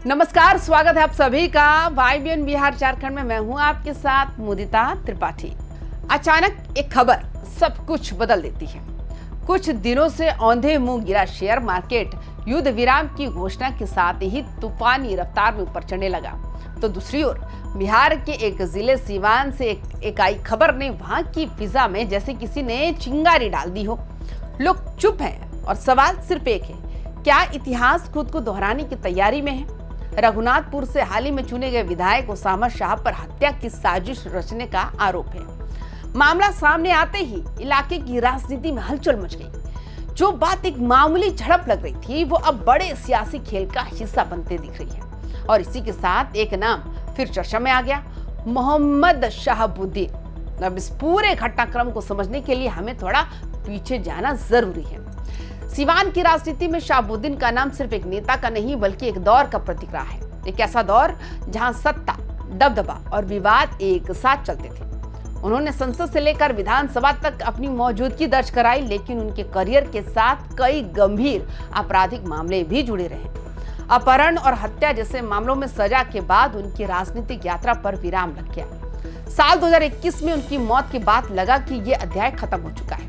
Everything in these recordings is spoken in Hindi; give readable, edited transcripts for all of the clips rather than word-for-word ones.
नमस्कार, स्वागत है आप सभी का YBN बिहार झारखंड में। मैं हूं आपके साथ मुदिता त्रिपाठी। अचानक एक खबर सब कुछ बदल देती है। कुछ दिनों से औंधे मुंह गिरा शेयर मार्केट युद्ध विराम की घोषणा के साथ ही तूफानी रफ्तार में ऊपर चढ़ने लगा, तो दूसरी ओर बिहार के एक जिले सीवान से एक आई खबर ने वहां की फिजा में जैसे किसी ने चिंगारी डाल दी हो। लोग चुप हैं और सवाल सिर्फ एक है, क्या इतिहास खुद को दोहराने की तैयारी में है? रघुनाथपुर से हाल ही में चुने गए विधायक ओसामा शाह पर हत्या की साजिश रचने का आरोप है। मामला सामने आते ही इलाके की राजनीति में हलचल मच गई। जो बात एक मामूली झड़प लग रही थी, वो अब बड़े सियासी खेल का हिस्सा बनते दिख रही है। और इसी के साथ एक नाम फिर चर्चा में आ गया, मोहम्मद शहाबुद्दीन। अब इस पूरे घटनाक्रम को समझने के लिए हमें थोड़ा पीछे जाना जरूरी है। सीवान की राजनीति में शहाबुद्दीन का नाम सिर्फ एक नेता का नहीं बल्कि एक दौर का प्रतीक रहा है। एक ऐसा दौर जहां सत्ता, दबदबा और विवाद एक साथ चलते थे। उन्होंने संसद से लेकर विधानसभा तक अपनी मौजूदगी दर्ज कराई, लेकिन उनके करियर के साथ कई गंभीर आपराधिक मामले भी जुड़े रहे। अपहरण और हत्या जैसे मामलों में सजा के बाद उनकी राजनीतिक यात्रा पर विराम लग गया। साल 2021 में उनकी मौत के बाद लगा कि ये अध्याय खत्म हो चुका है,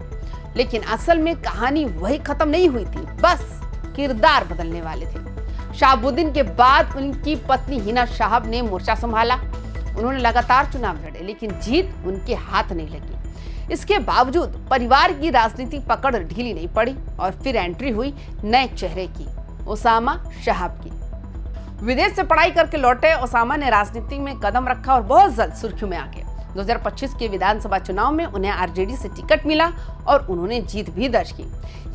लेकिन असल में कहानी वही खत्म नहीं हुई थी, बस किरदार बदलने वाले थे। शहाबुद्दीन के बाद उनकी पत्नी हिना शाहब ने मोर्चा संभाला। उन्होंने लगातार चुनाव लड़े, लेकिन जीत उनके हाथ नहीं लगी। इसके बावजूद परिवार की राजनीतिक पकड़ ढीली नहीं पड़ी और फिर एंट्री हुई नए चेहरे की, ओसामा शाहब की। विदेश से पढ़ाई करके लौटे ओसामा ने राजनीति में कदम रखा और बहुत जल्द सुर्खियों में आ गए। 2025 के विधानसभा चुनाव में उन्हें आरजेडी से टिकट मिला और उन्होंने जीत भी दर्ज की।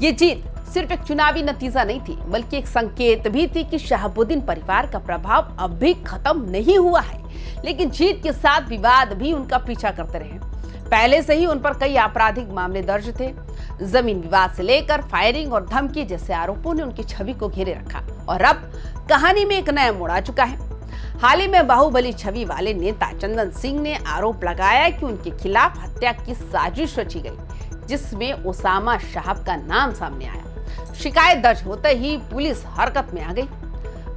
ये जीत सिर्फ एक चुनावी नतीजा नहीं थी, बल्कि एक संकेत भी थी कि शहाबुद्दीन परिवार का प्रभाव अब भी खत्म नहीं हुआ है। लेकिन जीत के साथ विवाद भी उनका पीछा करते रहे। पहले से ही उन पर कई आपराधिक मामले दर्ज थे। जमीन विवाद से लेकर फायरिंग और धमकी जैसे आरोपों ने उनकी छवि को घेरे रखा और अब कहानी में एक नया मोड़ आ चुका है। हाल ही में बाहुबली छवि वाले नेता चंदन सिंह ने आरोप लगाया कि उनके खिलाफ हत्या की साजिश रची गई, जिसमें ओसामा शाहब का नाम सामने आया। शिकायत दर्ज होते ही पुलिस हरकत में आ गई।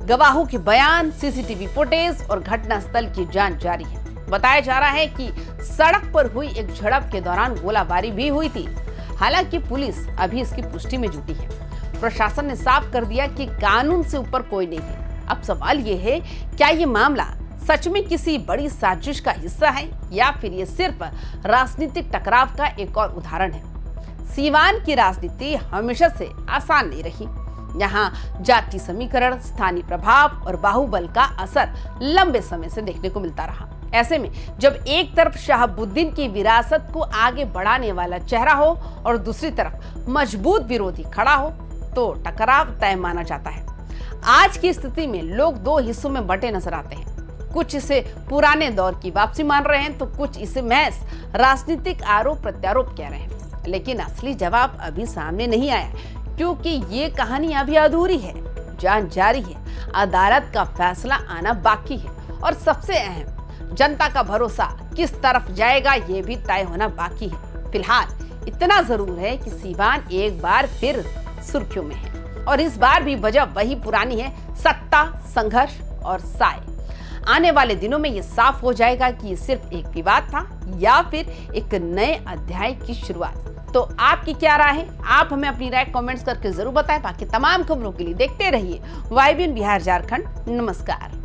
गवाहों के बयान, सीसीटीवी फुटेज और घटनास्थल की जांच जारी है। बताया जा रहा है कि सड़क पर हुई एक झड़प के दौरान गोलाबारी भी हुई थी। हालांकि पुलिस अभी इसकी पुष्टि में जुटी है। प्रशासन ने साफ कर दिया कि कानून से ऊपर कोई नहीं है। अब सवाल ये है, क्या ये मामला सच में किसी बड़ी साजिश का हिस्सा है या फिर ये सिर्फ राजनीतिक टकराव का एक और उदाहरण है? सीवान की राजनीति हमेशा से आसान नहीं रही। यहाँ जाति समीकरण, स्थानीय प्रभाव और बाहुबल का असर लंबे समय से देखने को मिलता रहा। ऐसे में जब एक तरफ शहाबुद्दीन की विरासत को आगे बढ़ाने वाला चेहरा हो और दूसरी तरफ मजबूत विरोधी खड़ा हो, तो टकराव तय माना जाता है। आज की स्थिति में लोग दो हिस्सों में बंटे नजर आते हैं। कुछ इसे पुराने दौर की वापसी मान रहे हैं, तो कुछ इसे महज राजनीतिक आरोप प्रत्यारोप कह रहे हैं। लेकिन असली जवाब अभी सामने नहीं आया, क्योंकि ये कहानी अभी अधूरी है। जांच जारी है, अदालत का फैसला आना बाकी है और सबसे अहम, जनता का भरोसा किस तरफ जाएगा ये भी तय होना बाकी है। फिलहाल इतना जरूर है कि सीवान एक बार फिर सुर्खियों में है और इस बार भी वजह वही पुरानी है, सत्ता, संघर्ष और साय। आने वाले दिनों में ये साफ हो जाएगा कि ये सिर्फ एक विवाद था या फिर एक नए अध्याय की शुरुआत। तो आपकी क्या राय है? आप हमें अपनी राय कमेंट्स करके जरूर बताएं। बाकी तमाम खबरों के लिए देखते रहिए YBN बिहार झारखंड। नमस्कार।